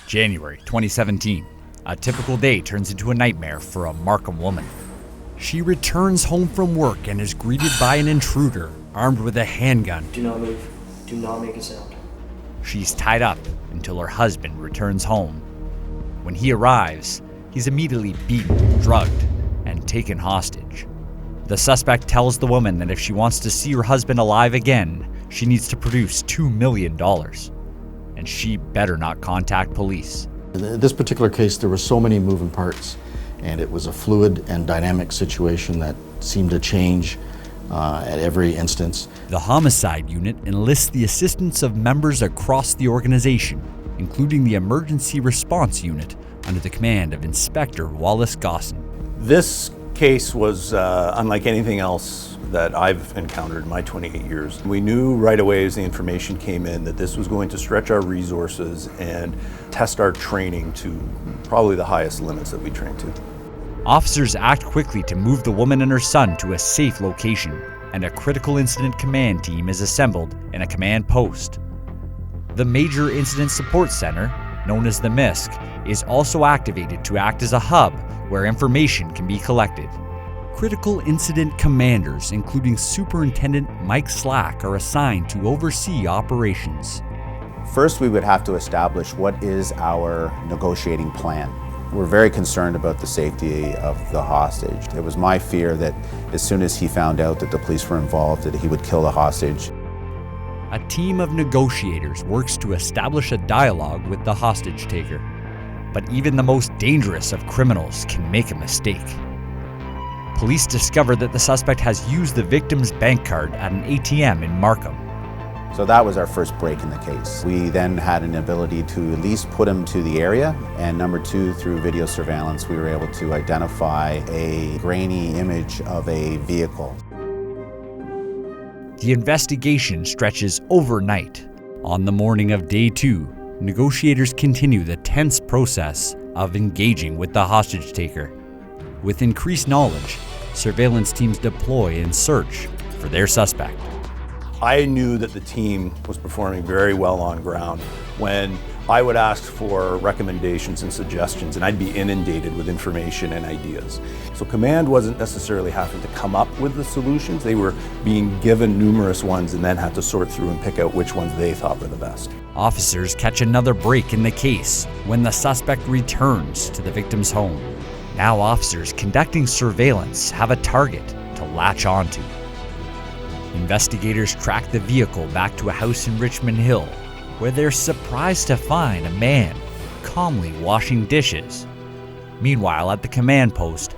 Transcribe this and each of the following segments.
January 2017. A typical day turns into a nightmare for a Markham woman. She returns home from work and is greeted by an intruder armed with a handgun. Do not move. Do not make a sound. She's tied up until her husband returns home. When he arrives, he's immediately beaten, drugged, and taken hostage. The suspect tells the woman that if she wants to see her husband alive again, she needs to produce $2 million. And she better not contact police. In this particular case, there were so many moving parts, and it was a fluid and dynamic situation that seemed to change at every instance. The Homicide Unit enlists the assistance of members across the organization, including the Emergency Response Unit under the command of Inspector Wallace Gosson. This case was unlike anything else that I've encountered in my 28 years. We knew right away as the information came in that this was going to stretch our resources and test our training to probably the highest limits that we train to. Officers act quickly to move the woman and her son to a safe location, and a critical incident command team is assembled in a command post. The Major Incident Support Center, known as the MISC, is also activated to act as a hub where information can be collected. Critical incident commanders, including Superintendent Mike Slack, are assigned to oversee operations. First, we would have to establish what is our negotiating plan. We're very concerned about the safety of the hostage. It was my fear that as soon as he found out that the police were involved, that he would kill the hostage. A team of negotiators works to establish a dialogue with the hostage taker. But even the most dangerous of criminals can make a mistake. Police discover that the suspect has used the victim's bank card at an ATM in Markham. So that was our first break in the case. We then had an ability to at least put him to the area, and number two, through video surveillance, we were able to identify a grainy image of a vehicle. The investigation stretches overnight. On the morning of day 2, negotiators continue the tense process of engaging with the hostage taker. With increased knowledge, surveillance teams deploy and search for their suspect. I knew that the team was performing very well on ground when I would ask for recommendations and suggestions, and I'd be inundated with information and ideas. So command wasn't necessarily having to come up with the solutions. They were being given numerous ones and then had to sort through and pick out which ones they thought were the best. Officers catch another break in the case when the suspect returns to the victim's home. Now officers conducting surveillance have a target to latch onto. Investigators track the vehicle back to a house in Richmond Hill, where they're surprised to find a man calmly washing dishes. Meanwhile, at the command post,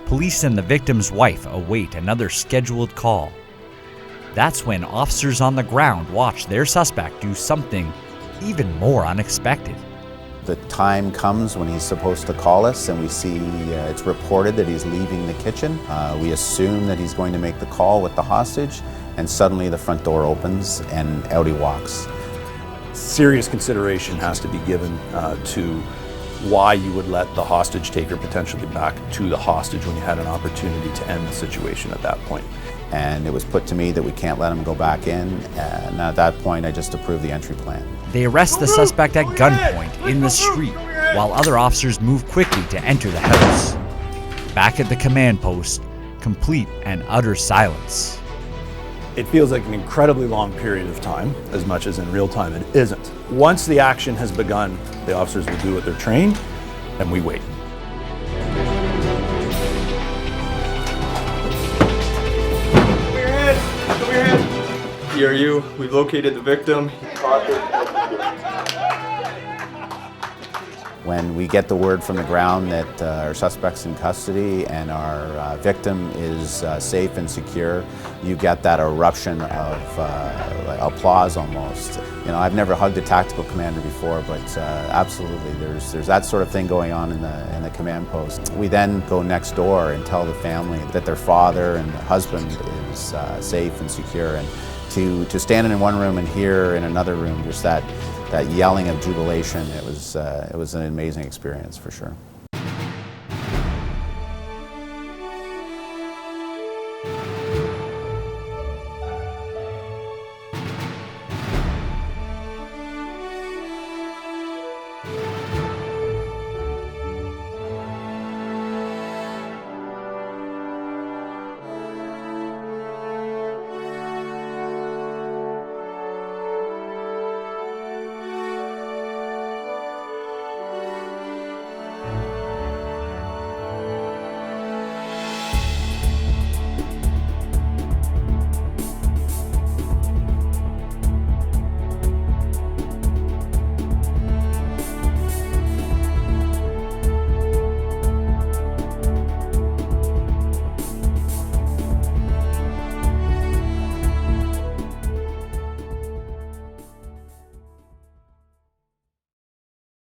police and the victim's wife await another scheduled call. That's when officers on the ground watch their suspect do something even more unexpected. The time comes when he's supposed to call us, and we see it's reported that he's leaving the kitchen. We assume that he's going to make the call with the hostage, and suddenly the front door opens and out he walks. Serious consideration has to be given to why you would let the hostage taker potentially back to the hostage when you had an opportunity to end the situation at that point. And it was put to me that we can't let him go back in, and at that point I just approved the entry plan. They arrest the suspect at gunpoint in the street, while other officers move quickly to enter the house. Back at the command post, complete and utter silence. It feels like an incredibly long period of time, as much as in real time it isn't. Once the action has begun, the officers will do what they're trained, and we wait. Here are you. We've located the victim. When we get the word from the ground that our suspect's in custody and our victim is safe and secure, you get that eruption of applause almost. You know, I've never hugged a tactical commander before, but absolutely, there's that sort of thing going on in the command post. We then go next door and tell the family that their father and husband is safe and secure, and to stand in one room and hear in another room just that yelling of jubilation, it was an amazing experience for sure.